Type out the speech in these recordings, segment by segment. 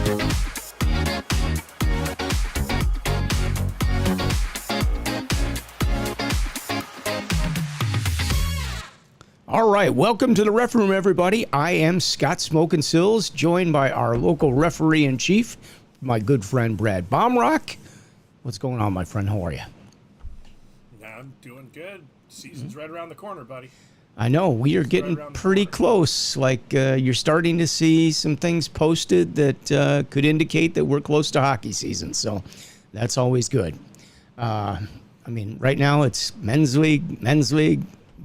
All right, welcome to the Ref Room, everybody. I am Scott Smokin Silz, joined by our local referee-in-chief, my good friend Brad Baumruck. What's going on, my friend? How are you? I'm doing good. Season's right around the corner, buddy. I know. We are getting pretty close. Like, you're starting to see some things posted that could indicate that we're close to hockey season, so that's always good. I mean, right now it's men's league,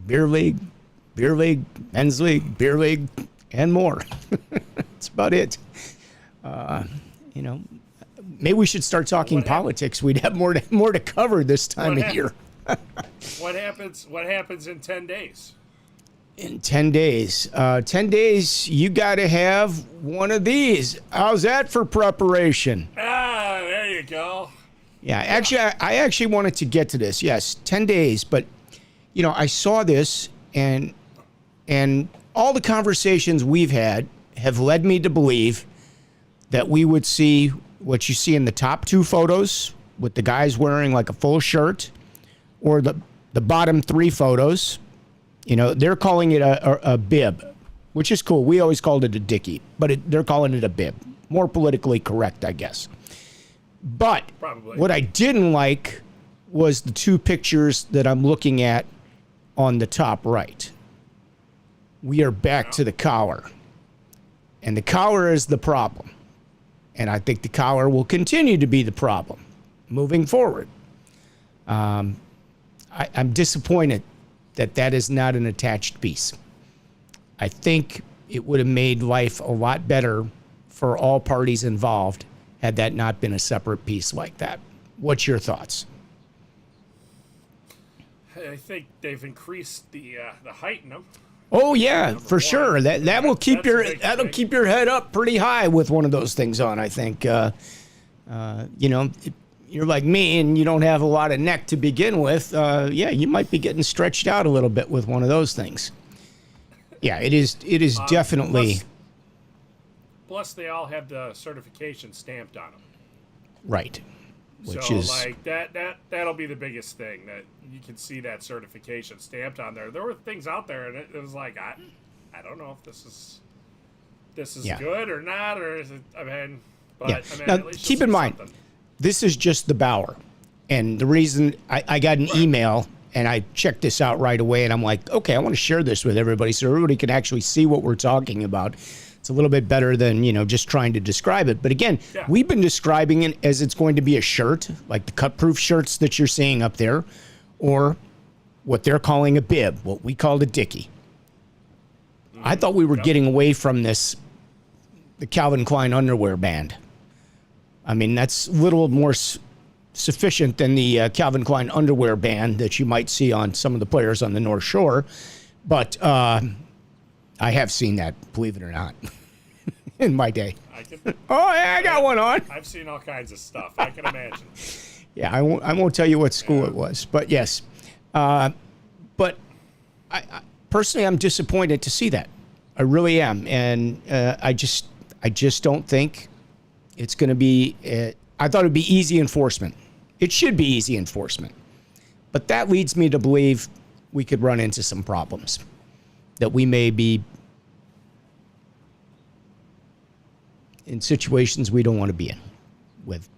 beer league, men's league, beer league, and more. That's about it. You know, maybe we should start talking politics. We'd have more to cover this time of year. What happens in 10 days? In 10 days. 10 days, you got to have one of these. How's that for preparation? Ah, there you go. Yeah, actually, I actually wanted to get to this. Yes, 10 days. But, you know, I saw this, and all the conversations we've had have led me to believe that we would see what you see in the top two photos with the guys wearing like a full shirt, or the bottom three photos. You know, they're calling it a bib, which is cool. We always called it a dickie, but they're calling it a bib. More politically correct, I guess. But Probably. What I didn't like was the two pictures that I'm looking at on the top right. We are back to the collar. And the collar is the problem. And I think the collar will continue to be the problem moving forward. I'm disappointed that is not an attached piece. I think it would have made life a lot better for all parties involved had that not been a separate piece like that. What's your thoughts? I think they've increased the height in them. Oh yeah, for sure. That will keep keep your head up pretty high with one of those things on. I think. You know, you're like me and you don't have a lot of neck to begin with. Yeah, you might be getting stretched out a little bit with one of those things. Yeah, it is definitely. Plus, they all have the certification stamped on them. Right. Which so, is like that'll be the biggest thing, that you can see that certification stamped on there. There were things out there, and it was like, I don't know if this is good or not, or is it? I mean, but yeah. I mean, Now, at least keep in mind, this is just the Bauer, and the reason I got an email and I checked this out right away, and I'm like, okay, I want to share this with everybody so everybody can actually see what we're talking about. It's a little bit better than, you know, just trying to describe it. But again, we've been describing it as it's going to be a shirt, like the cut-proof shirts that you're seeing up there, or what they're calling a bib, what we called a dickie. I thought we were getting away from the Calvin Klein underwear band. I mean, that's a little more sufficient than the Calvin Klein underwear band that you might see on some of the players on the North Shore. But I have seen that, believe it or not, in my day. Oh, yeah, I got one on. I've seen all kinds of stuff. I can imagine. Yeah, I won't tell you what school it was, but yes. But I personally, I'm disappointed to see that. I really am, and I just don't think it's going to be. I thought it'd be easy enforcement. It should be easy enforcement, but that leads me to believe we could run into some problems that we may be in situations we don't want to be in with.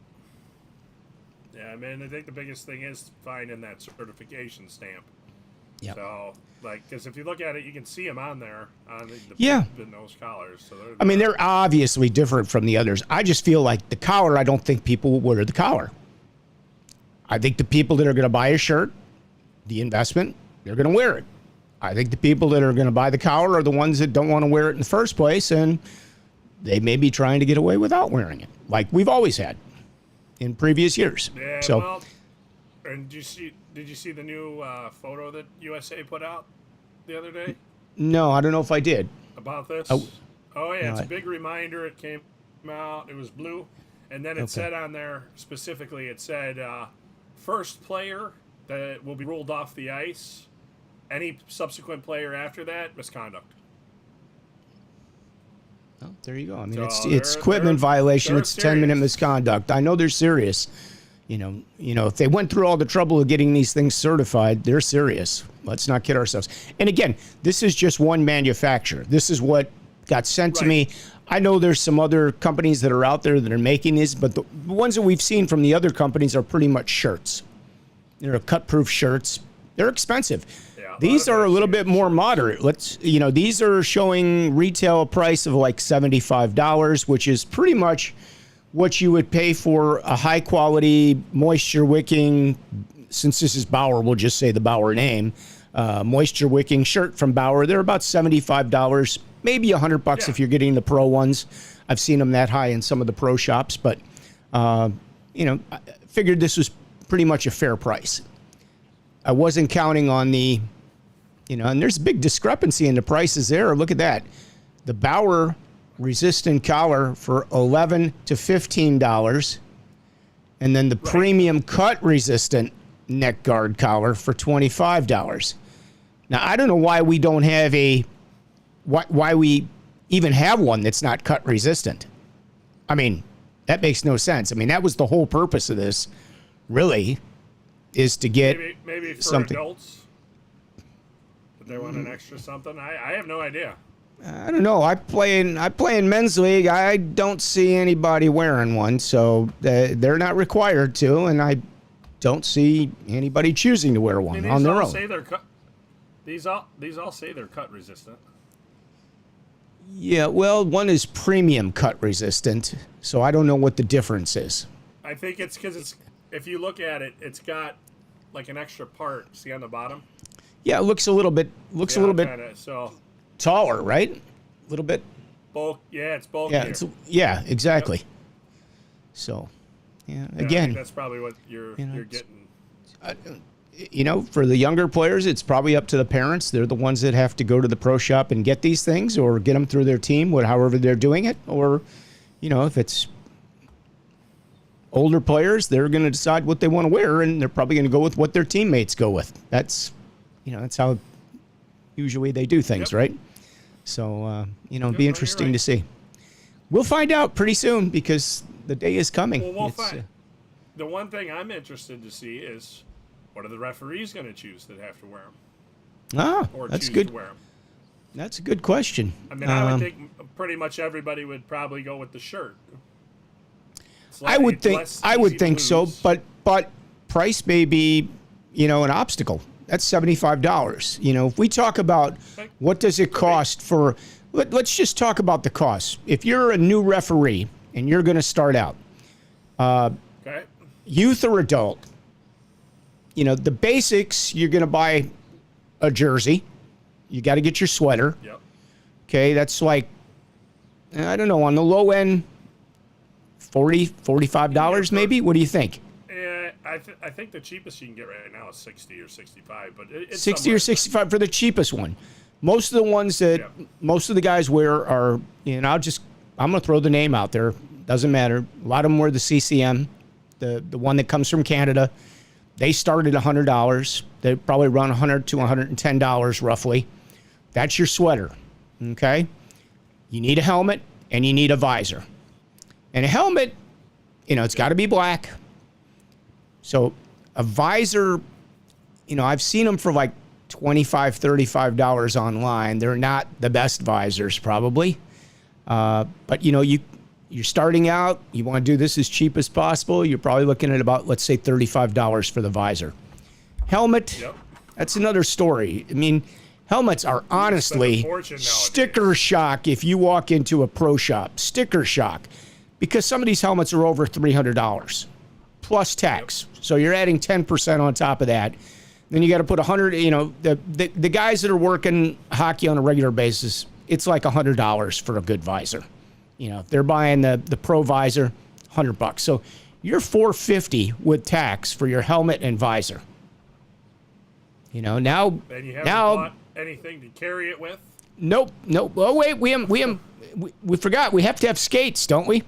Yeah, I mean, I think the biggest thing is finding that certification stamp. Yeah. So, like, because if you look at it, you can see them on there on the nose collars. So I mean, they're obviously different from the others. I just feel like the collar, I don't think people will wear the collar. I think the people that are going to buy a shirt, the investment, they're going to wear it. I think the people that are going to buy the collar are the ones that don't want to wear it in the first place, and they may be trying to get away without wearing it, like we've always had in previous years. Yeah, so, well, and did you see the new photo that USA put out the other day? No, I don't know if I did. About this? Oh yeah, no, it's a big reminder. It came out. It was blue. And then it said on there, specifically, it said, first player that will be ruled off the ice. Any subsequent player after that, misconduct. Oh, there you go. I mean, So it's equipment violation. they're It's 10-minute serious. misconduct. I know they're serious. You know, if they went through all the trouble of getting these things certified, they're serious. Let's not kid ourselves. And again, this is just one manufacturer. This is what got sent to me. I know there's some other companies that are out there that are making these, but the ones that we've seen from the other companies are pretty much shirts. They're cut-proof shirts. They're expensive. Yeah, These are a little bit more moderate. These are showing retail price of like $75, which is pretty much what you would pay for a high quality moisture wicking, since this is Bauer, we'll just say the Bauer name, moisture wicking shirt from Bauer. They're about $75, maybe $100 if you're getting the pro ones. I've seen them that high in some of the pro shops, but I figured this was pretty much a fair price. I wasn't counting on the, and there's a big discrepancy in the prices there. Look at that. The Bauer resistant collar for $11 to $15, and then the premium cut resistant neck guard collar for $25. Now, I don't know why we don't have why we even have one that's not cut resistant. I mean, that makes no sense. I mean, that was the whole purpose of this, really, is to get maybe for something. adults. If they want an extra something, I have no idea. I don't know. I play in men's league. I don't see anybody wearing one, so they're not required to, and I don't see anybody choosing to wear one on their own. These all say they're cut resistant. Yeah, well, one is premium cut resistant, so I don't know what the difference is. I think it's because if you look at it, it's got like an extra part. See on the bottom? Yeah, it looks a little bit so taller, right? A little bit. bulk. Yeah, it's bulkier. Yeah, exactly. Yep. So, again, that's probably what you're getting. For the younger players, it's probably up to the parents. They're the ones that have to go to the pro shop and get these things, or get them through their team, however they're doing it. Or, if it's older players, they're going to decide what they want to wear, and they're probably going to go with what their teammates go with. That's how usually they do things, right? So, it'll be interesting to see. We'll find out pretty soon because the day is coming. Well, we'll find. The one thing I'm interested to see is what are the referees going to choose that have to wear them? Or that's choose good. To wear them? That's a good question. I mean, I would think pretty much everybody would probably go with the shirt. I would think so, but price may be, an obstacle. That's $75. If we talk about what does it cost for, let's just talk about the cost. If you're a new referee and you're going to start out, youth or adult, the basics, you're going to buy a jersey. You got to get your sweater. Yep. Okay, that's like, I don't know, on the low end, $45 maybe? What do you think? Yeah, I think the cheapest you can get right now is 60 or 65, but it's 60 or 65 for the cheapest one. Most of the ones that most of the guys wear are, I'm going to throw the name out there. Doesn't matter. A lot of them wear the CCM, the one that comes from Canada. They start at $100. They probably run $100 to $110 roughly. That's your sweater, okay? You need a helmet and you need a visor. And a helmet, it's got to be black. So a visor, I've seen them for like $25, $35 online. They're not the best visors probably. But, you're starting out. You want to do this as cheap as possible. You're probably looking at about, let's say, $35 for the visor. Helmet, that's another story. I mean, helmets are honestly sticker shock if you walk into a pro shop. Sticker shock. Because some of these helmets are over $300 plus tax. So you're adding 10% on top of that. Then you got to put the guys that are working hockey on a regular basis, it's like $100 for a good visor. If they're buying the pro visor, $100. So you're $450 with tax for your helmet and visor. Now and you haven't bought anything to carry it with? Nope. Oh wait, we forgot. We have to have skates, don't we?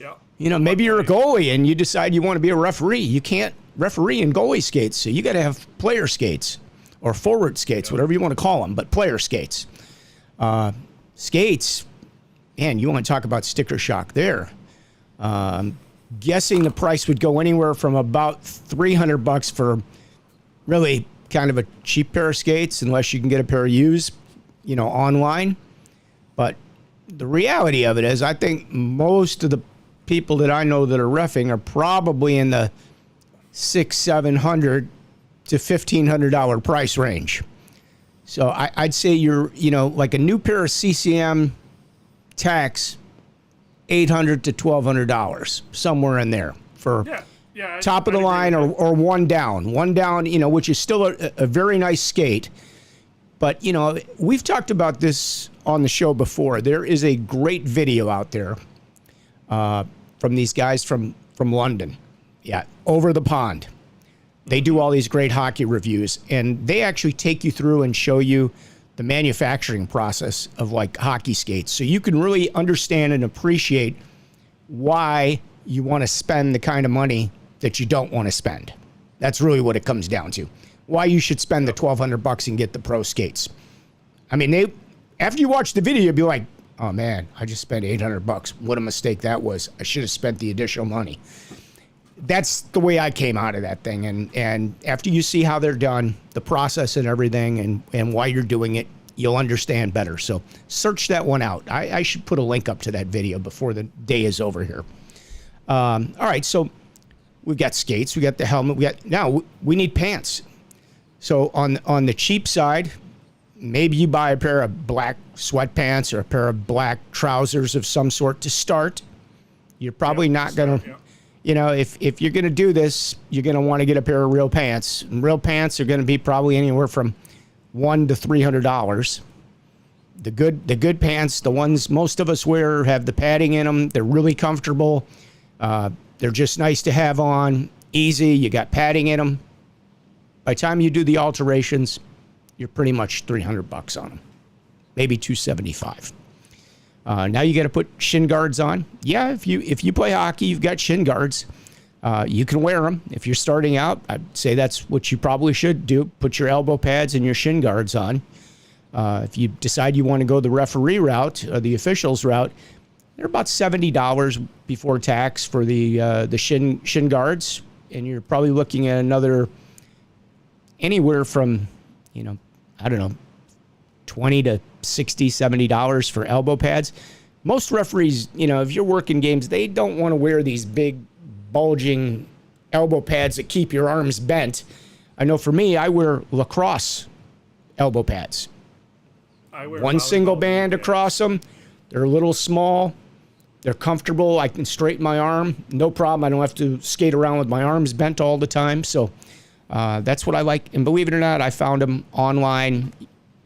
Yeah. Maybe you're a goalie and you decide you want to be a referee. You can't referee in goalie skates, so you got to have player skates or forward skates, whatever you want to call them, but player skates. Skates, man, you want to talk about sticker shock there. Guessing the price would go anywhere from about $300 for really kind of a cheap pair of skates, unless you can get a pair of used, online. But the reality of it is, I think most of the people that I know that are reffing are probably in the $600-700 to $1,500 price range. So I'd say you're, like a new pair of CCM Tacks, $800 to $1,200, somewhere in there for top of the line or one down, which is still a very nice skate. But, we've talked about this on the show before. There is a great video out there from these guys from London. Yeah, over the pond. They do all these great hockey reviews, and they actually take you through and show you the manufacturing process of like hockey skates. So you can really understand and appreciate why you want to spend the kind of money that you don't want to spend. That's really what it comes down to. Why you should spend the $1,200 and get the pro skates. I mean, after you watch the video, you'll be like, oh man, I just spent $800. What a mistake that was. I should have spent the additional money. That's the way I came out of that thing. And after you see how they're done, the process and everything, and why you're doing it, you'll understand better. So search that one out. I should put a link up to that video before the day is over here. All right, so we've got skates, we got the helmet, now we need pants. So on the cheap side, maybe you buy a pair of black sweatpants or a pair of black trousers of some sort to start. You're probably not going to... if you're going to do this, you're going to want to get a pair of real pants. And real pants are going to be probably anywhere from $100 to $300. The good pants, the ones most of us wear, have the padding in them. They're really comfortable. They're just nice to have on, easy. You got padding in them. By the time you do the alterations, you're pretty much $300 on them, maybe $275. Now you got to put shin guards on. Yeah, if you play hockey, you've got shin guards. You can wear them. If you're starting out, I'd say that's what you probably should do. Put your elbow pads and your shin guards on. If you decide you want to go the referee route or the officials route, they're about $70 before tax for the shin guards, and you're probably looking at another anywhere from, I don't know, $20 to $60, $70 for elbow pads. Most referees, if you're working games, they don't want to wear these big bulging elbow pads that keep your arms bent. I know for me, I wear lacrosse elbow pads. I wear one single band across them. They're a little small. They're comfortable. I can straighten my arm. No problem. I don't have to skate around with my arms bent all the time. So that's what I like. And believe it or not, I found them online.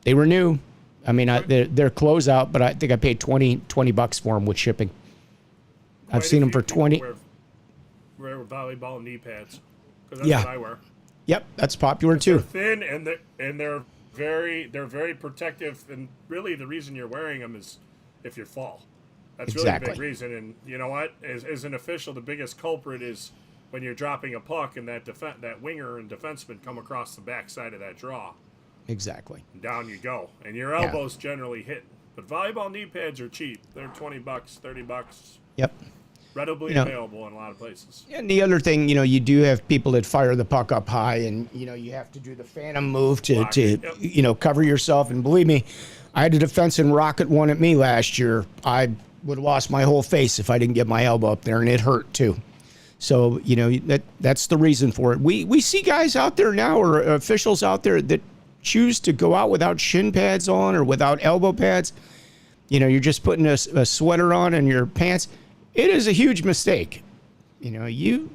They were new. I mean, they're closeout, but I think I paid $20 for them with shipping. I've seen them for 20. Wear volleyball knee pads, because that's what I wear. Yep, that's popular too. They're thin and they're very protective, and really the reason you're wearing them is if you fall. That's really the big reason. And you know what? As an official, the biggest culprit is when you're dropping a puck and that winger and defenseman come across the backside of that draw. Exactly. And down you go, and your elbows generally hit. But volleyball knee pads are cheap. They're $20, $30. Yep. Readily available in a lot of places. And the other thing, you do have people that fire the puck up high, and you have to do the phantom move to cover yourself. And believe me, I had a defenseman rocket one at me last year. I would have lost my whole face if I didn't get my elbow up there, and it hurt too. So that's the reason for it. We see guys out there now, or officials out there, that choose to go out without shin pads on or without elbow pads. You're just putting a sweater on and your pants. It is a huge mistake. You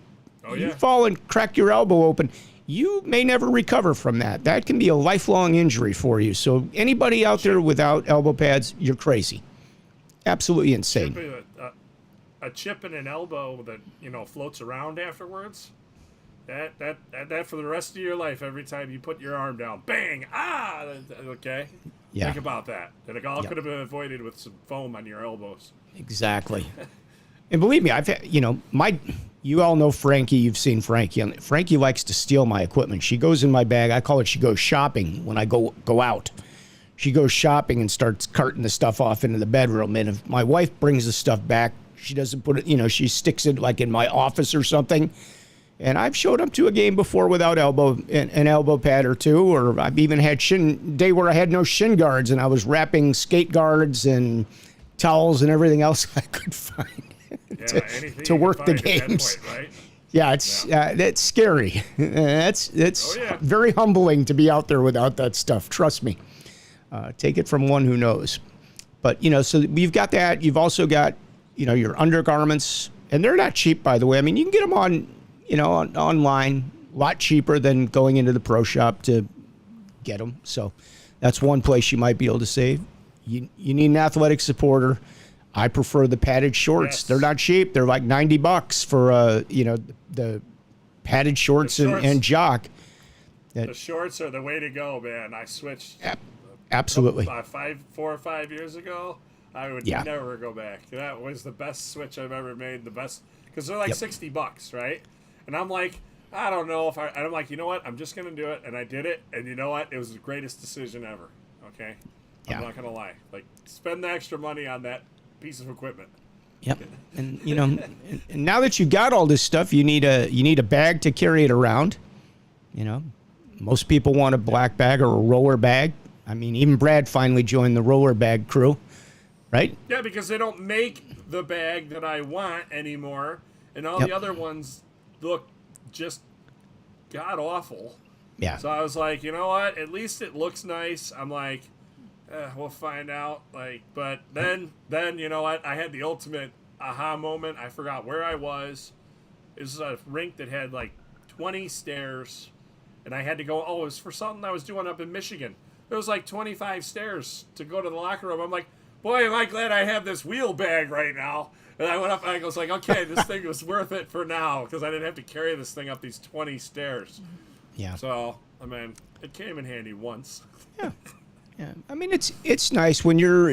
fall and crack your elbow open, you may never recover from that. That can be a lifelong injury for you. So anybody out there without elbow pads, you're crazy. Absolutely insane. A chip in an elbow that floats around afterwards. That for the rest of your life, every time you put your arm down, bang, okay. Yeah. Think about that. That it all could have been avoided with some foam on your elbows. Exactly. And believe me, I've had, you all know Frankie. You've seen Frankie. Frankie likes to steal my equipment. She goes in my bag. I call it she goes shopping when I go out. she goes shopping and starts carting the stuff off into the bedroom. And if my wife brings the stuff back, she doesn't put it, she sticks it like in my office or something. And I've showed up to a game before without an elbow pad or two, or I've even had day where I had no shin guards and I was wrapping skate guards and towels and everything else I could find to work the games. Point, right? Yeah, that's scary. It's very humbling to be out there without that stuff. Trust me. Take it from one who knows. But so you've got that. You've also got your undergarments, and they're not cheap, by the way. I mean, you can get them on. Online, a lot cheaper than going into the pro shop to get them. So that's one place you might be able to save. You need an athletic supporter. I prefer the padded shorts. Yes. They're not cheap. They're like $90 for the padded shorts and jock. The shorts are the way to go, man. I switched. Absolutely. 4 or 5 years ago. I would never go back. That was the best switch I've ever made. The best because they're like $60, right? And I'm like, I don't know if I'm like, you know what? I'm just going to do it. And I did it. And you know what? It was the greatest decision ever. Okay? I'm not going to lie. Like, spend the extra money on that piece of equipment. Yep. And, and now that you've got all this stuff, you need a bag to carry it around. Most people want a black bag or a roller bag. I mean, even Brad finally joined the roller bag crew, right? Yeah, because they don't make the bag that I want anymore. And all the other ones look just god awful. Yeah. So I was like, you know what? At least it looks nice. I'm like, we'll find out. Like, but then you know what? I had the ultimate aha moment. I forgot where I was. It was a rink that had like 20 stairs, and I had to go. Oh, it was for something I was doing up in Michigan. There was like 25 stairs to go to the locker room. I'm like, boy, am I glad I have this wheel bag right now. And I went up and I was like, okay, this thing was worth it for now because I didn't have to carry this thing up these 20 stairs. Yeah. So, I mean, it came in handy once. Yeah. Yeah. I mean, it's nice when you're,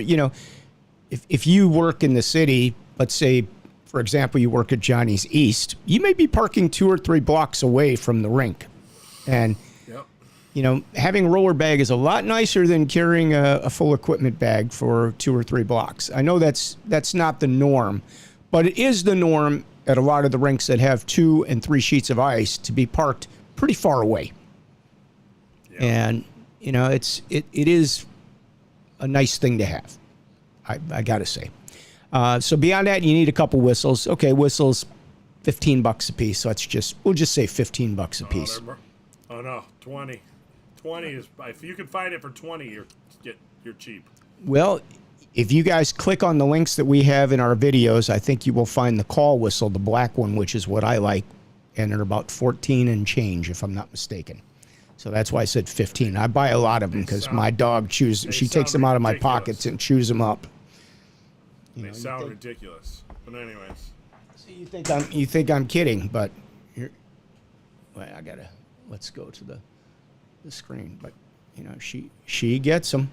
if you work in the city, let's say, for example, you work at Johnny's East, you may be parking 2 or 3 blocks away from the rink. And, having a roller bag is a lot nicer than carrying a full equipment bag for 2 or 3 blocks. I know that's not the norm, but it is the norm at a lot of the rinks that have 2 and 3 sheets of ice to be parked pretty far away. Yeah. And, it is a nice thing to have. I got to say. So beyond that, you need a couple whistles. Okay, whistles, $15 a piece. So we'll just say $15 a piece. Oh no, 20. 20 is, if you can find it for 20, you're cheap. Well, if you guys click on the links that we have in our videos, I think you will find the call whistle, the black one, which is what I like, and they're about 14 and change, if I'm not mistaken. So that's why I said 15. I buy a lot of them because my dog she takes them out of my pockets and chews them up. They sound ridiculous, but anyways. So you think I'm kidding, but let's go to the screen. But she gets them.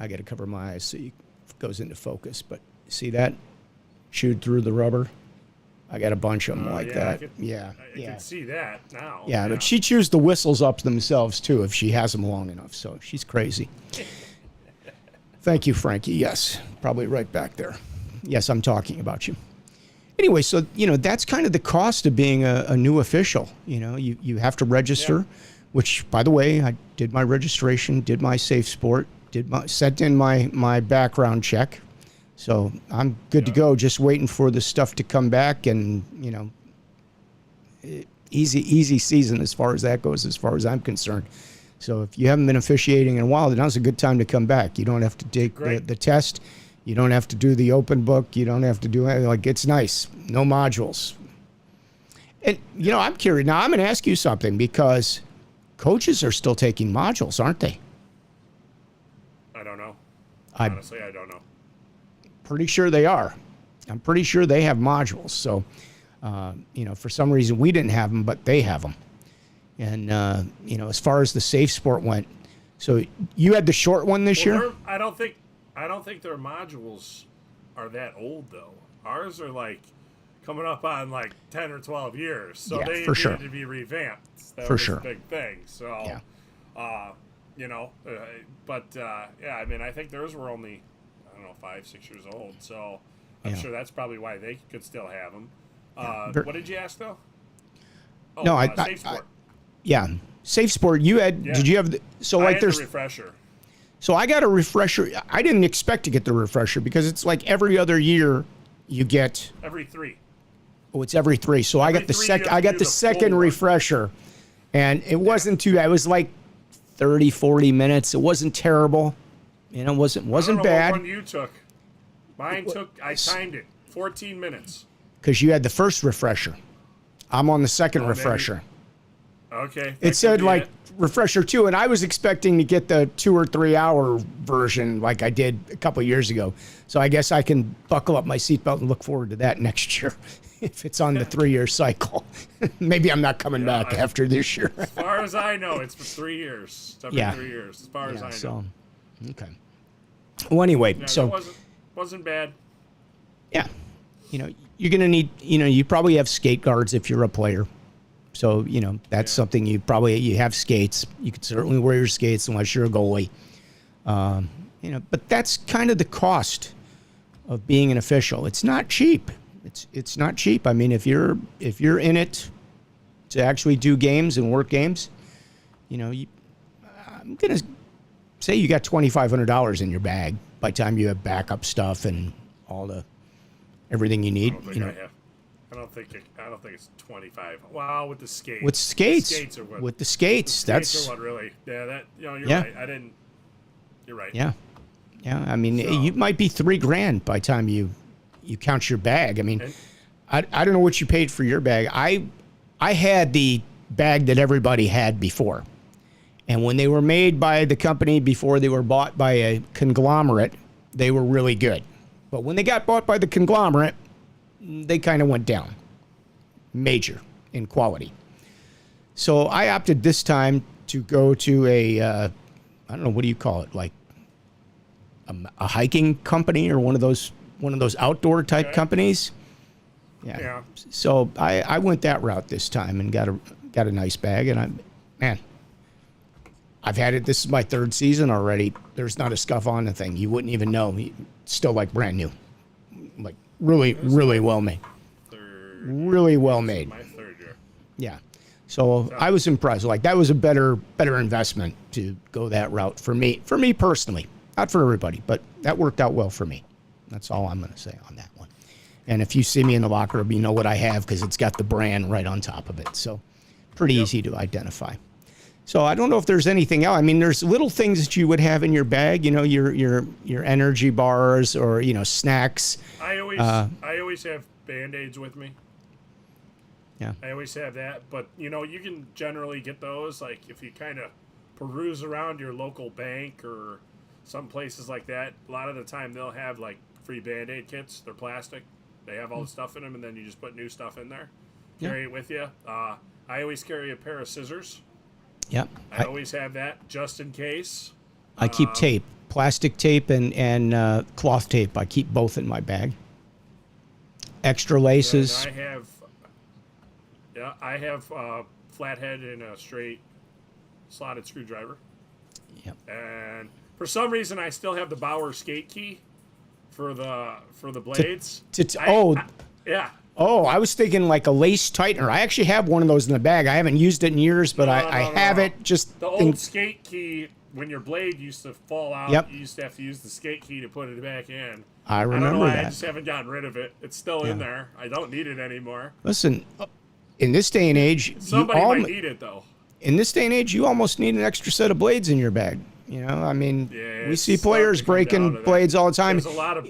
I got to cover my eyes so it goes into focus. But see that chewed through the rubber. I got a bunch of them that. I can see that now. Yeah, but she chews the whistles up themselves too if she has them long enough. So she's crazy. Thank you, Frankie. Yes, probably right back there. Yes, I'm talking about you. Anyway, so, that's kind of the cost of being a new official. You have to register, which, by the way, I did my registration, did my safe sport, sent in my background check. So I'm good to go, just waiting for the stuff to come back and, easy season as far as that goes, as far as I'm concerned. So if you haven't been officiating in a while, then now's a good time to come back. You don't have to take the test. You don't have to do the open book. You don't have to do anything. It's nice. No modules. And, I'm curious. Now, I'm going to ask you something because coaches are still taking modules, aren't they? I don't know. Honestly, I don't know. Pretty sure they are. I'm pretty sure they have modules. So, for some reason we didn't have them, but they have them. And, as far as the safe sport went, so you had the short one this year? I don't think their modules are that old, though. Ours are, coming up on, 10 or 12 years. So they need to be revamped. That was a big thing. So, Yeah, I mean, I think theirs were only, I don't know, 5, 6 years old. So I'm sure that's probably why they could still have them. What did you ask though? Oh, No, Safe Sport. Yeah, Safe Sport. You had? Yeah. Did you have? There's the refresher. So I got a refresher. I didn't expect to get the refresher because it's like every other year you get. Every 3. Oh, it's every 3. So I got the second. I got the second refresher, and it wasn't too. It was like 30, 40 minutes. It wasn't terrible. It wasn't I don't know bad. What one you took? Mine took. I timed it. 14 minutes. Because you had the first refresher. I'm on the second refresher. Maybe. Okay. It said like refresher 2, and I was expecting to get the 2 or 3 hour version like I did a couple years ago. So I guess I can buckle up my seatbelt and look forward to that next year if it's on the 3-year cycle. Maybe I'm not coming back after this year. As far as I know, it's for 3 years. It's every 3 years, as far as I know. Okay. Well, anyway, it wasn't bad. Yeah. You're going to need, you probably have skate guards if you're a player. So, that's something you have skates. You can certainly wear your skates unless you're a goalie. But that's kind of the cost of being an official. It's not cheap. It's not cheap. I mean, if you're in it to actually do games and work games, I'm going to say you got $2,500 in your bag by the time you have backup stuff and everything you need. I don't think it's 25. Wow, with the skates. With skates. With the skates. That's what really. Yeah, you're right. You're right. Yeah. Yeah. I mean, you might be $3,000 by the time you count your bag. I mean, I don't know what you paid for your bag. I had the bag that everybody had before. And when they were made by the company before they were bought by a conglomerate, they were really good. But when they got bought by the conglomerate, they kind of went down major in quality. So I opted this time to go to I don't know, what do you call it? Like a hiking company or one of those outdoor type companies. Yeah. So I went that route this time and got a nice bag, and I've had it. This is my 3rd season already. There's not a scuff on the thing. You wouldn't even know. It's still like brand new. Like really, really well made. Really well made. My 3rd year. Yeah. So I was impressed. Like that was a better investment to go that route for me personally. Not for everybody, but that worked out well for me. That's all I'm going to say on that one. And if you see me in the locker room, you know what I have because it's got the brand right on top of it. So pretty easy to identify. So I don't know if there's anything else. I mean, there's little things that you would have in your bag, your energy bars or, snacks. I always have Band-Aids with me. Yeah. I always have that. But, you can generally get those, like, if you kind of peruse around your local bank or some places like that. A lot of the time they'll have, like, free Band-Aid kits. They're plastic. They have all the stuff in them, and then you just put new stuff in there. Carry it with you. I always carry a pair of scissors. Yep. I always have that just in case. I keep tape, plastic tape and cloth tape. I keep both in my bag. Extra laces. I have flathead and a straight slotted screwdriver. Yep. And for some reason, I still have the Bauer skate key for the blades. Yeah. Oh, I was thinking like a lace tightener. I actually have one of those in the bag. I haven't used it in years, but I have it just... The old skate key, when your blade used to fall out, you used to have to use the skate key to put it back in. I remember I don't know why that. I just haven't gotten rid of it. It's still in there. I don't need it anymore. Listen, in this day and age... Somebody might need it, though. In this day and age, you almost need an extra set of blades in your bag. I mean, we see players breaking blades all the time. There's a lot of...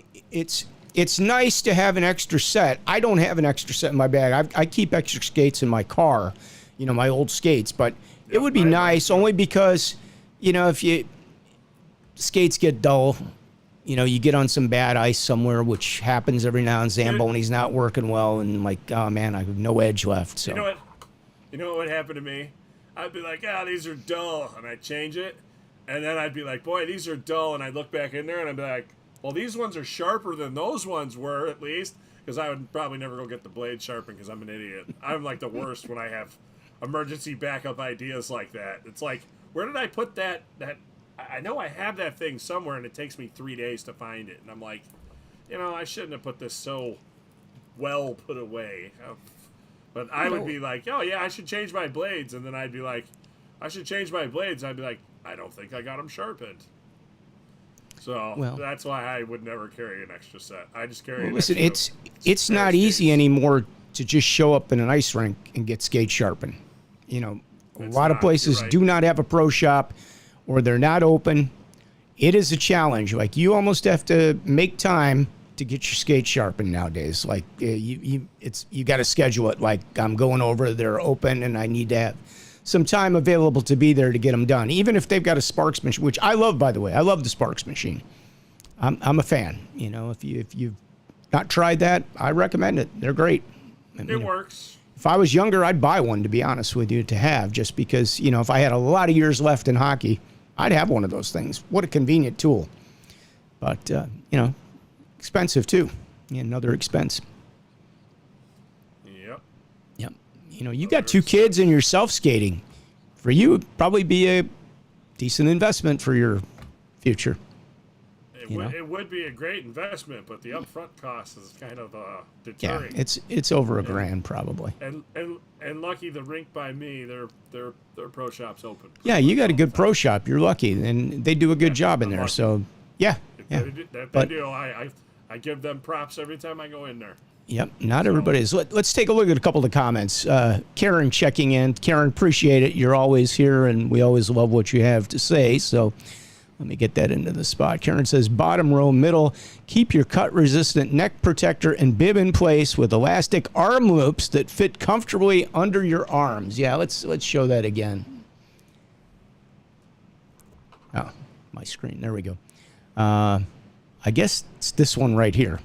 It's nice to have an extra set. I don't have an extra set in my bag. I keep extra skates in my car, my old skates. But it would be nice only because, if skates get dull, you get on some bad ice somewhere, which happens every now and then. Zamboni's not working well, and like, oh man, I have no edge left. So You know what would happen to me? I'd be like, these are dull, and I'd change it, and then I'd be like, boy, these are dull, and I'd look back in there, and I'd be like, well, these ones are sharper than those ones were, at least, because I would probably never go get the blade sharpened because I'm an idiot. I'm like the worst when I have emergency backup ideas like that. It's like where did I put that? I know I have that thing somewhere, and it takes me 3 days to find it. And I'm like, I shouldn't have put this so well put away. But I would be like, oh yeah, I should change my blades, and then I'd be like, I should change my blades. I'd be like, I don't think I got them sharpened. So that's why I would never carry an extra set. I just carry. Listen, it's not easy anymore to just show up in an ice rink and get skates sharpened. A lot of places do not have a pro shop, or they're not open. It is a challenge. Like, you almost have to make time to get your skates sharpened nowadays. Like, you got to schedule it. Like, I'm going over, they're open, and I need to have some time available to be there to get them done. Even if they've got a Sparks machine, which I love, by the way. I love the Sparks machine. I'm a fan. If you've not tried that, I recommend it. They're great. It works. If I was younger, I'd buy one, to be honest with you, to have, just because, if I had a lot of years left in hockey, I'd have one of those things. What a convenient tool. But, expensive too. Another expense. Yep. You got 2 kids and you're self-skating. For you, it'd probably be a decent investment for your future. It would be a great investment, but the upfront cost is kind of deterring. Yeah, it's over $1,000 probably. And lucky the rink by me, their pro shop's open. Yeah, you got a good pro shop. You're lucky, and they do a good job in there. Lucky. So yeah. They do. I give them props every time I go in there. Yep, not everybody is. Let's take a look at a couple of the comments. Karen checking in. Karen, appreciate it. You're always here, and we always love what you have to say. So let me get that into the spot. Karen says, bottom row, middle, keep your cut-resistant neck protector and bib in place with elastic arm loops that fit comfortably under your arms. Yeah, let's show that again. Oh, my screen. There we go. I guess it's this one right here.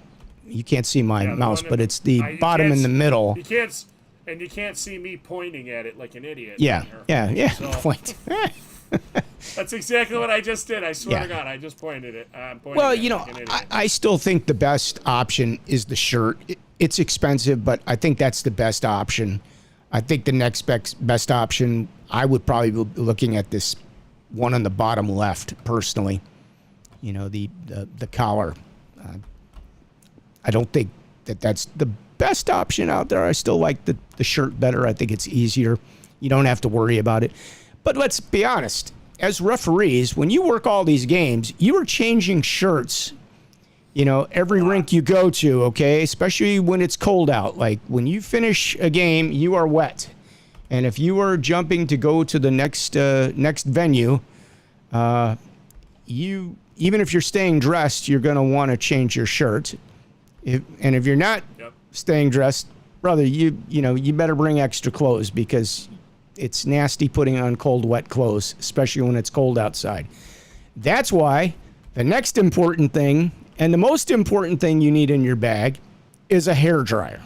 You can't see my mouse, but it's the bottom in the middle. You can't see me pointing at it like an idiot. Yeah. So. Point. That's exactly what I just did. I swear to God, I just pointed it. I still think the best option is the shirt. It's expensive, but I think that's the best option. I think the next best option, I would probably be looking at this one on the bottom left, personally. The collar. I don't think that's the best option out there. I still like the shirt better. I think it's easier. You don't have to worry about it. But let's be honest. As referees, when you work all these games, you are changing shirts, every rink you go to, okay? Especially when it's cold out. Like, when you finish a game, you are wet. And if you are jumping to go to the next venue, even if you're staying dressed, you're going to want to change your shirt. If you're not staying dressed, brother, you better bring extra clothes, because it's nasty putting on cold, wet clothes, especially when it's cold outside. That's why the next important thing, and the most important thing you need in your bag, is a hairdryer.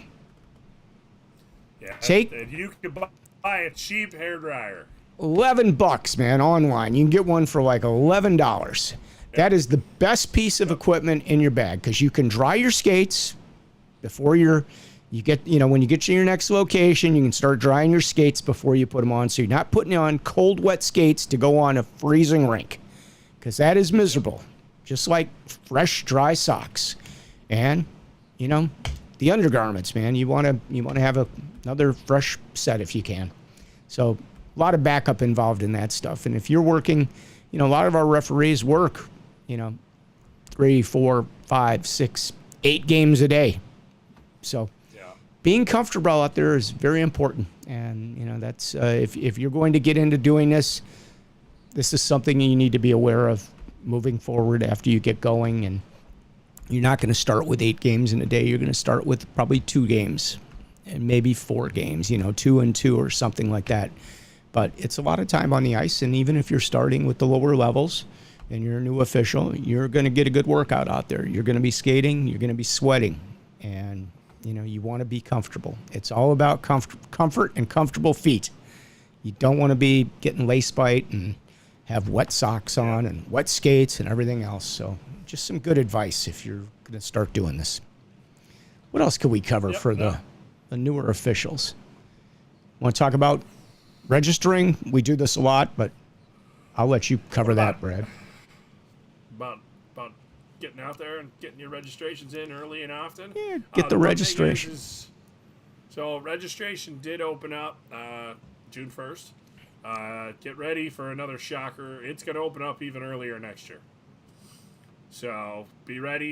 Yeah, and you can buy a cheap hairdryer. $11, man, online. You can get one for like $11. That is the best piece of equipment in your bag, because you can dry your skates before when you get to your next location. You can start drying your skates before you put them on, so you're not putting on cold, wet skates to go on a freezing rink, because that is miserable. Just like fresh, dry socks. And the undergarments, man, you want to have another fresh set if you can. So a lot of backup involved in that stuff. And if you're working, a lot of our referees work 3, 4, 5, 6, 8 games a day. So being comfortable out there is very important. And, that's if you're going to get into doing this is something you need to be aware of moving forward after you get going. And you're not going to start with 8 games in a day. You're going to start with probably 2 games and maybe 4 games, 2 and 2 or something like that. But it's a lot of time on the ice. And even if you're starting with the lower levels and you're a new official, you're going to get a good workout out there. You're going to be skating. You're going to be sweating. And, you want to be comfortable. It's all about comfort and comfortable feet. You don't want to be getting lace bite and have wet socks on and wet skates and everything else. So just some good advice if you're going to start doing this. What else could we cover for the newer officials? Want to talk about registering? We do this a lot, but I'll let you cover that, Brad. About getting out there and getting your registrations in early and often. Yeah, get the registration. So registration did open up June 1st. Get ready for another shocker. It's going to open up even earlier next year. So be ready.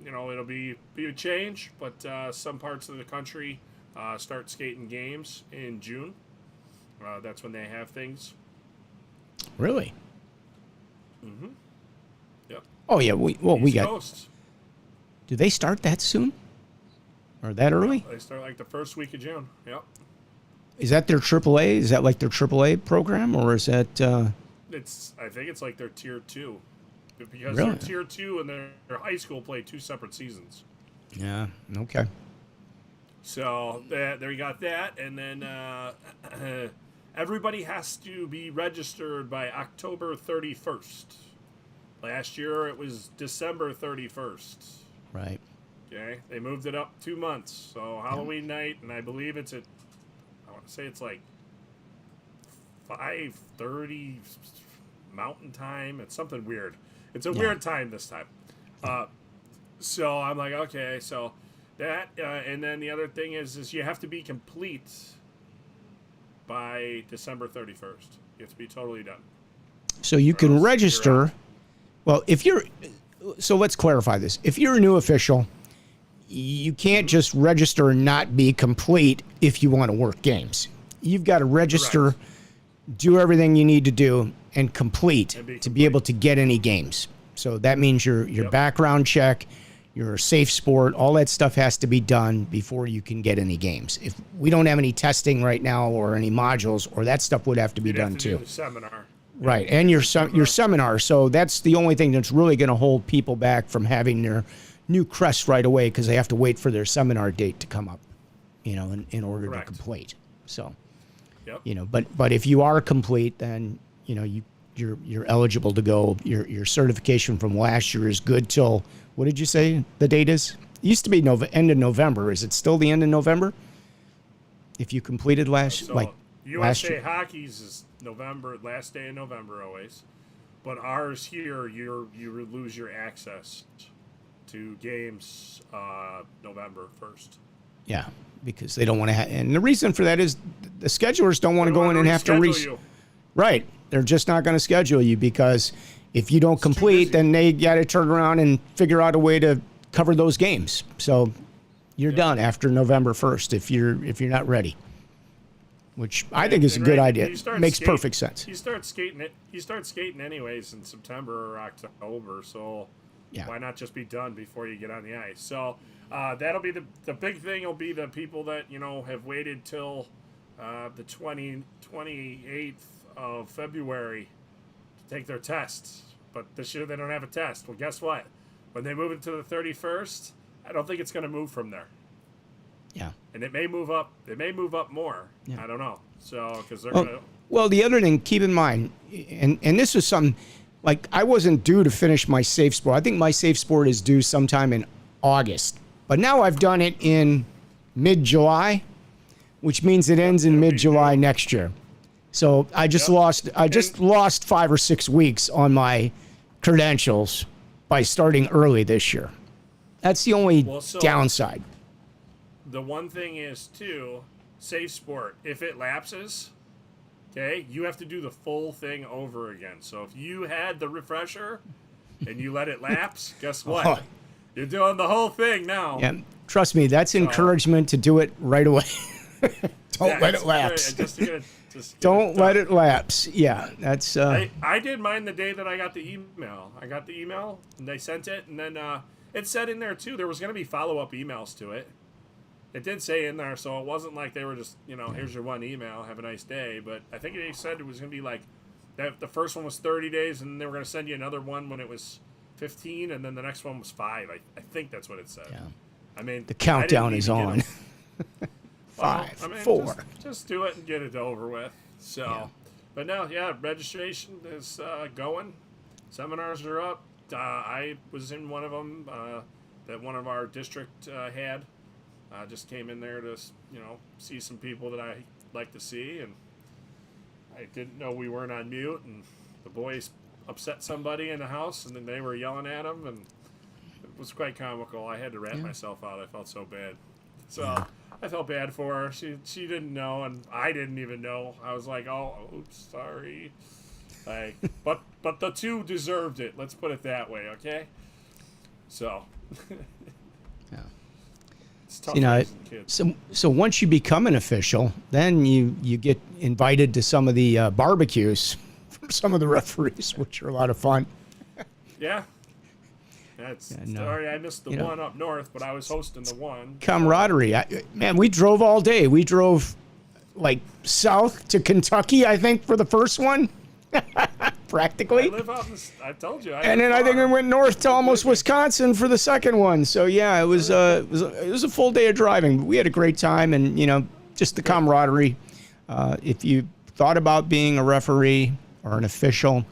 It'll be a change, but some parts of the country start skating games in June. That's when they have things. Really? Mm-hmm. Yep. Oh yeah. We East got. Coast. Do they start that soon? Or that early? They start like the first week of June. Yep. Is that their AAA? Is that like their AAA program, or is that? I think it's like their tier 2, because Really? their tier 2 and their high school play 2 separate seasons. Yeah. Okay. So there you got that, and then everybody has to be registered by October 31st. Last year it was December 31st. Right. Okay, they moved it up 2 months. So Halloween night, and I believe it's at, I want to say it's like 5:30 Mountain Time. It's something weird. It's a weird time this time. So I'm like, okay, so that, and then the other thing is you have to be complete by December 31st. You have to be totally done. So you can register. Well, so let's clarify this. If you're a new official, you can't just register and not be complete if you want to work games. You've got to register, do everything you need to do, and complete to be able to get any games. So that means your background check, your safe sport, all that stuff has to be done before you can get any games. If we don't have any testing right now or any modules, or that stuff would have to be done too. Do the seminar. Right, and your seminar. So that's the only thing that's really going to hold people back from having their new crest right away, because they have to wait for their seminar date to come up, in order to complete. So, but if you are complete, then you're eligible to go. Your certification from last year is good till, what did you say the date is? It used to be end of November. Is it still the end of November? If you completed last USA Hockey's is November, last day in November always, but ours here you lose your access to games November 1st. Yeah, because they don't want to and the reason for that is the schedulers don't want to go in and have to Right. They're just not going to schedule you, because if you don't complete, then they got to turn around and figure out a way to cover those games. So you're done after November 1st if you're not ready. Which I think is a good idea. Makes perfect sense. You start skating anyways in September or October, so why not just be done before you get on the ice? So that'll be the big thing. Will be the people that have waited till the 28th of February to take their tests, but this year they don't have a test. Well, guess what? When they move it to the 31st, I don't think it's going to move from there. Yeah. And it may move up. It may move up more. Yeah. I don't know. So, because they're going to. Well, the other thing, keep in mind, and this was something, like, I wasn't due to finish my safe sport. I think my safe sport is due sometime in August. But now I've done it in mid-July, which means it ends in mid-July next year. So I just lost 5 or 6 weeks on my credentials by starting early this year. That's the only downside. The one thing is, too, safe sport, if it lapses, okay, you have to do the full thing over again. So if you had the refresher and you let it lapse, guess what? You're doing the whole thing now. Yeah, trust me, that's encouragement to do it right away. Don't let it lapse. Don't let it lapse. Yeah, that's. I did mine the day that I got the email. I got the email, and they sent it, and then it said in there, too, there was going to be follow-up emails to it. It did say in there, so it wasn't like they were just, here's your one email, have a nice day. But I think they said it was going to be like, that the first one was 30 days, and they were going to send you another one when it was 15, and then the next one was 5. I think that's what it said. Yeah. I mean, the countdown is on. 5, 4. Just do it and get it over with. So, but no, registration is going. Seminars are up. I was in one of them that one of our district had. Just came in there to, see some people that I like to see, and I didn't know we weren't on mute, and the boys upset somebody in the house, and then they were yelling at them, and it was quite comical. I had to rat myself out. I felt so bad. So I felt bad for her. She didn't know, and I didn't even know. I was like, oh, oops, sorry. Like, but the two deserved it. Let's put it that way, okay? So. Yeah. It's tough raising kids. So once you become an official, then you get invited to some of the barbecues from some of the referees, which are a lot of fun. Yeah. Sorry, I missed the one up north, but I was hosting the one. Camaraderie. Man, we drove all day. We drove like south to Kentucky, I think, for the first one. Practically. I live out in I told you. And then I think we went north to almost Wisconsin for the second one. So yeah, it was a full day of driving. We had a great time, and just the camaraderie. If you thought about being a referee or an official,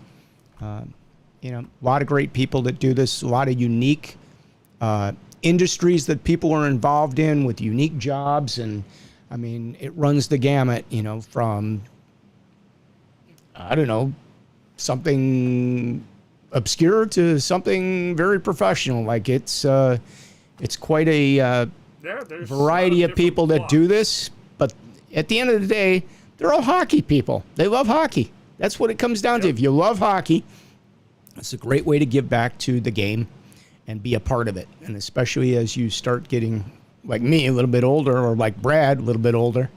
a lot of great people that do this. A lot of unique industries that people are involved in with unique jobs, and I mean it runs the gamut. From I don't know, something obscure to something very professional. Like it's quite a variety of people that do this. But at the end of the day, they're all hockey people. They love hockey. That's what it comes down to. If you love hockey, it's a great way to give back to the game and be a part of it. And especially as you start getting, like me, a little bit older, or like Brad, a little bit older,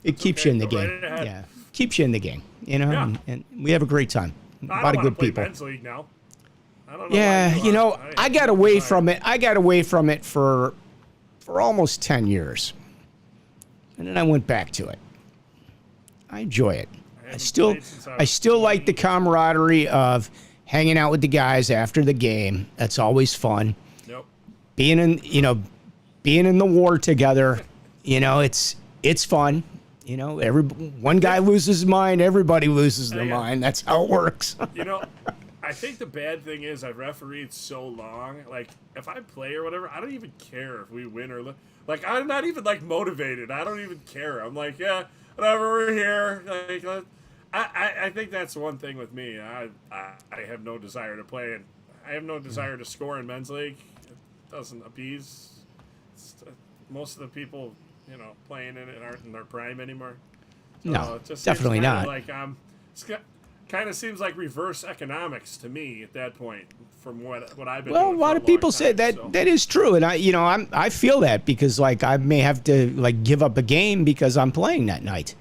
it keeps you in the game. Yeah. Keeps you in the game, and we have a great time. A lot of good people. Men's league now. I don't know I got away from it. I got away from it for almost 10 years, and then I went back to it. I enjoy it. I still like the camaraderie of hanging out with the guys after the game. That's always fun. Nope. Being in the war together, it's fun. One guy loses his mind, everybody loses their mind. That's how it works. I think the bad thing is I've refereed so long. Like, if I play or whatever, I don't even care if we win or lose. Like, I'm not even, like, motivated. I don't even care. I'm like, yeah, whatever, we're here. Like, I think that's one thing with me. I have no desire to play, and I have no desire to score in men's league. It doesn't appease most of the people playing in it aren't in their prime anymore. So no, it just definitely not. Like kind of seems like reverse economics to me at that point. From what I've been. Well, a lot of people say that that is true, and I feel that because like I may have to like give up a game because I'm playing that night,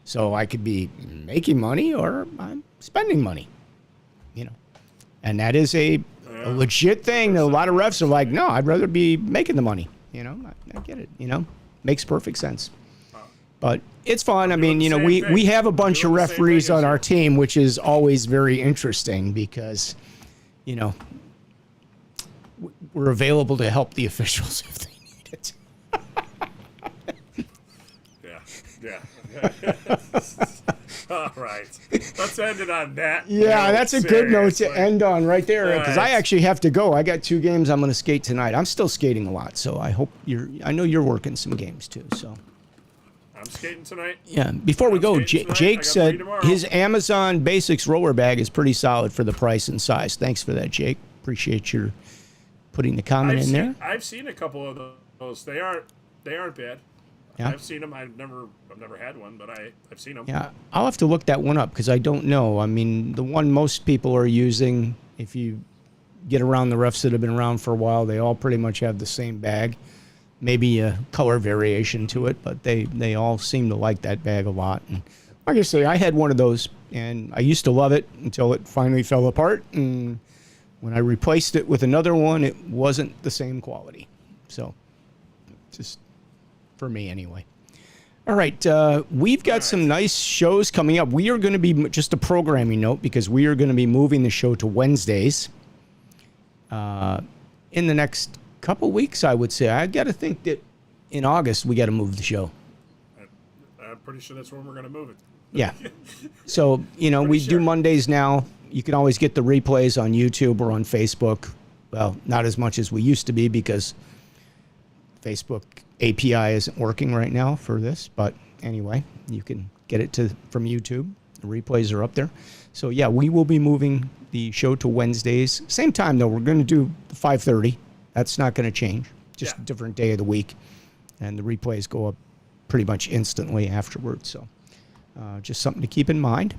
so I could be making money or I'm spending money, and that is a legit thing. That a lot of refs are like, no, I'd rather be making the money. I get it. Makes perfect sense. But it's fun. I mean, we have a bunch of referees on our team, which is always very interesting because, we're available to help the officials if they need it. Yeah. All right. Let's end it on that. Yeah, that's a good note to end on right there because I actually have to go. I got 2 games I'm going to skate tonight. I'm still skating a lot, so I hope I know you're working some games too, so. I'm skating tonight. Yeah. Before we go, Jake said his Amazon Basics roller bag is pretty solid for the price and size. Thanks for that, Jake. Appreciate your putting the comment in there. I've seen a couple of those. They aren't bad. Yeah. I've seen them. I've never had one, but I've seen them. Yeah, I'll have to look that one up because I don't know. I mean, the one most people are using, if you get around the refs that have been around for a while, they all pretty much have the same bag. Maybe a color variation to it, but they all seem to like that bag a lot. And like I say, I had one of those, and I used to love it until it finally fell apart. And when I replaced it with another one, it wasn't the same quality. So, just for me anyway. All right, we've got some nice shows coming up. We are going to be, just a programming note, because we are going to be moving the show to Wednesdays in the next couple weeks, I would say. I got to think that in August we got to move the show. I'm pretty sure that's when we're going to move it. Yeah. So, we do Mondays now. You can always get the replays on YouTube or on Facebook. Well, not as much as we used to be because Facebook API isn't working right now for this. But anyway, you can get it from YouTube The replays are up there. So, yeah, we will be moving the show to Wednesdays. Same time, though. We're going to do the 5:30. That's not going to change. Just a different day of the week. And the replays go up pretty much instantly afterwards. So, just something to keep in mind.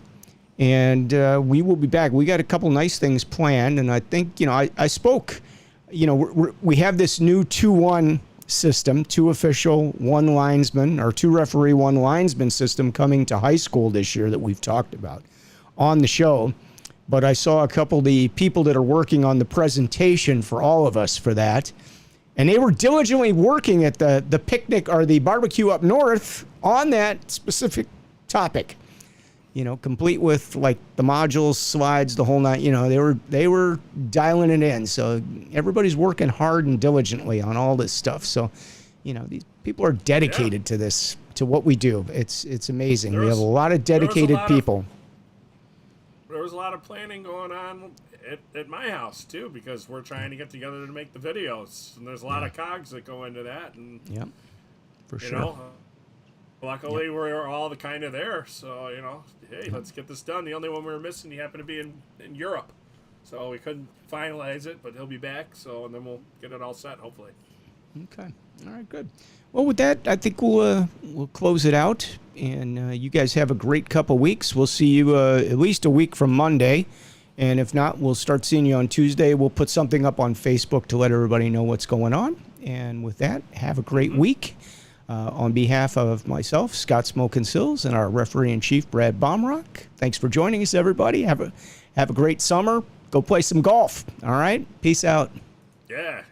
And we will be back. We got a couple nice things planned. And I think, I spoke, we have this new 2-1 system, 2 official, 1 linesman, or 2 referee, 1 linesman system coming to high school this year that we've talked about on the show. But I saw a couple of the people that are working on the presentation for all of us for that. And they were diligently working at the picnic or the barbecue up north on that specific topic. Complete with like the modules, slides, the whole night. They were dialing it in. So everybody's working hard and diligently on all this stuff. So, these people are dedicated to this, to what we do. It's amazing. We have a lot of dedicated people. There was a lot of planning going on at my house too, because we're trying to get together to make the videos, and there's a lot of cogs that go into that. And for sure. Luckily, we're all the kind of there. So, hey, let's get this done. The only one we were missing, he happened to be in Europe. So we couldn't finalize it, but he'll be back. So, and then we'll get it all set, hopefully. Okay. All right, good. Well, with that, I think we'll close it out. And you guys have a great couple weeks. We'll see you at least a week from Monday. And if not, we'll start seeing you on Tuesday. We'll put something up on Facebook to let everybody know what's going on. And with that, have a great week. On behalf of myself, Scott Smokin Silz, and our referee-in-chief, Brad Baumruck, thanks for joining us, everybody. Have a great summer. Go play some golf. All right? Peace out. Yeah.